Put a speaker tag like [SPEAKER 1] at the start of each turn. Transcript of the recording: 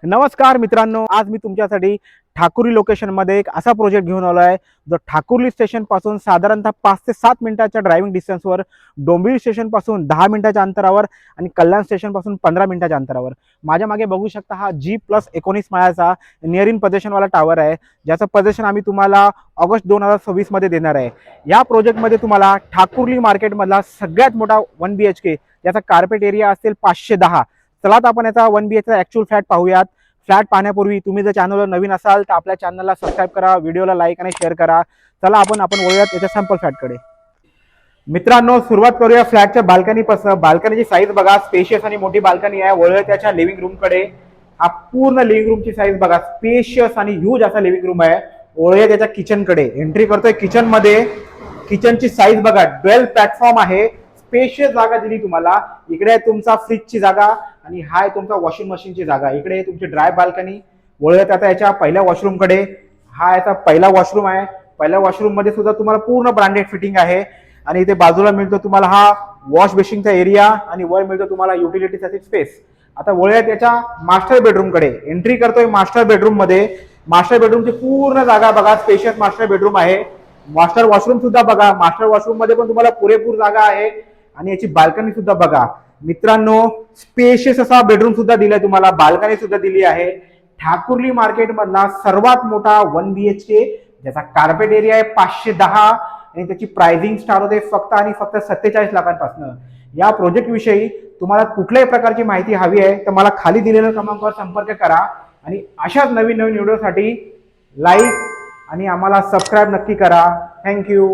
[SPEAKER 1] नमस्कार मित्रांनो, आज मी तुमच्यासाठी ठाकुर्ली लोकेशनमध्ये एक असा प्रोजेक्ट घेऊन आलो आहे जो ठाकुर्ली स्टेशन पासून साधारणतः 5 ते 7 मिनिटाच्या ड्रायव्हिंग डिस्टन्सवर, डोंबिवली स्टेशन पासून 10 मिनिटाच्या अंतरावर आणि कल्याण स्टेशन पासून 15 मिनिटाच्या अंतरावर. माझ्या मागे बघू शकता हा G+19 माळ्याचा नियर इन पोझिशनवाला टावर आहे, ज्याचं पोझिशन आम्ही तुम्हाला ऑगस्ट 2026 मध्ये देणार आहे. या प्रोजेक्टमध्ये तुम्हाला ठाकुर्ली मार्केटमधला सगळ्यात मोठा 1 BHK याचा कार्पेट एरिया असेल 510. चला तर आपण याचा 1 BHK ॲक्च्युअल फ्लॅट पाहूयात. फ्लॅट पाहण्यापूर्वी तुम्ही जर चॅनलवर नवीन असाल तर आपल्या चॅनलला सबस्क्राईब करा, व्हिडिओला लाईक आणि शेअर करा. चला आपण वळूयात याच्या सॅम्पल फ्लॅटकडे. मित्रांनो, सुरुवात करूया फ्लॅटच्या बाल्कनीपासून. बाल्कनीची साईज बघा, स्पेशियस आणि मोठी बाल्कनी आहे. वळूया त्याच्या लिव्हिंग रूमकडे. हा पूर्ण लिव्हिंग रूमची साईज बघा, स्पेशियस आणि ह्यूज असा लिव्हिंग रूम आहे. वळूया त्याच्या किचनकडे. एंट्री करतोय किचनमध्ये. किचनची साईज बघा, 12 प्लॅटफॉर्म आहे. स्पेशियस जागा दिली तुम्हाला. इकडे तुमचा फ्रीजची जागा आणि हा आहे तुमचा वॉशिंग मशीनची जागा. इकडे तुमची ड्राय बाल्कनी. वळूयात आता याच्या पहिल्या वॉशरूमकडे. हा याचा पहिला वॉशरूम आहे. पहिल्या वॉशरूम मध्ये सुद्धा तुम्हाला पूर्ण ब्रँडेड फिटिंग आहे आणि इथे बाजूला मिळतो तुम्हाला हा वॉश बेसिनचा एरिया आणि वर मिळतो तुम्हाला युटिलिटीसाठी स्पेस. आता वळूयात याच्या मास्टर बेडरूमकडे. एंट्री करतोय मास्टर बेडरूम मध्ये. मास्टर बेडरूमची पूर्ण जागा बघा, स्पेशियस मास्टर बेडरूम आहे. मास्टर वॉशरूम सुद्धा बघा. मास्टर वॉशरूम मध्ये पण तुम्हाला पुरेपूर जागा आहे आणि याची बाल्कनी सुद्धा बघा. मित्रांनो, स्पेशियस असा बेडरूम सुद्धा दिलाय तुम्हाला, बाल्कनी सुद्धा दिली आहे. ठाकुर्ली मार्केट मधला सर्वात मोठा 1 BHK ज्याचा कार्पेट एरिया आहे 510 आणि त्याची प्राइसिंग स्टार्ट होते फक्त आणि फक्त 47 लाखांपासून. या प्रोजेक्ट विषयी तुम्हाला कुठल्याही प्रकारची माहिती हवी आहे तर मला खाली दिलेल्या क्रमांकावर संपर्क करा आणि अशाच नवीन नवीन व्हिडिओसाठी लाईक आणि आम्हाला सबस्क्राईब नक्की करा. थँक्यू.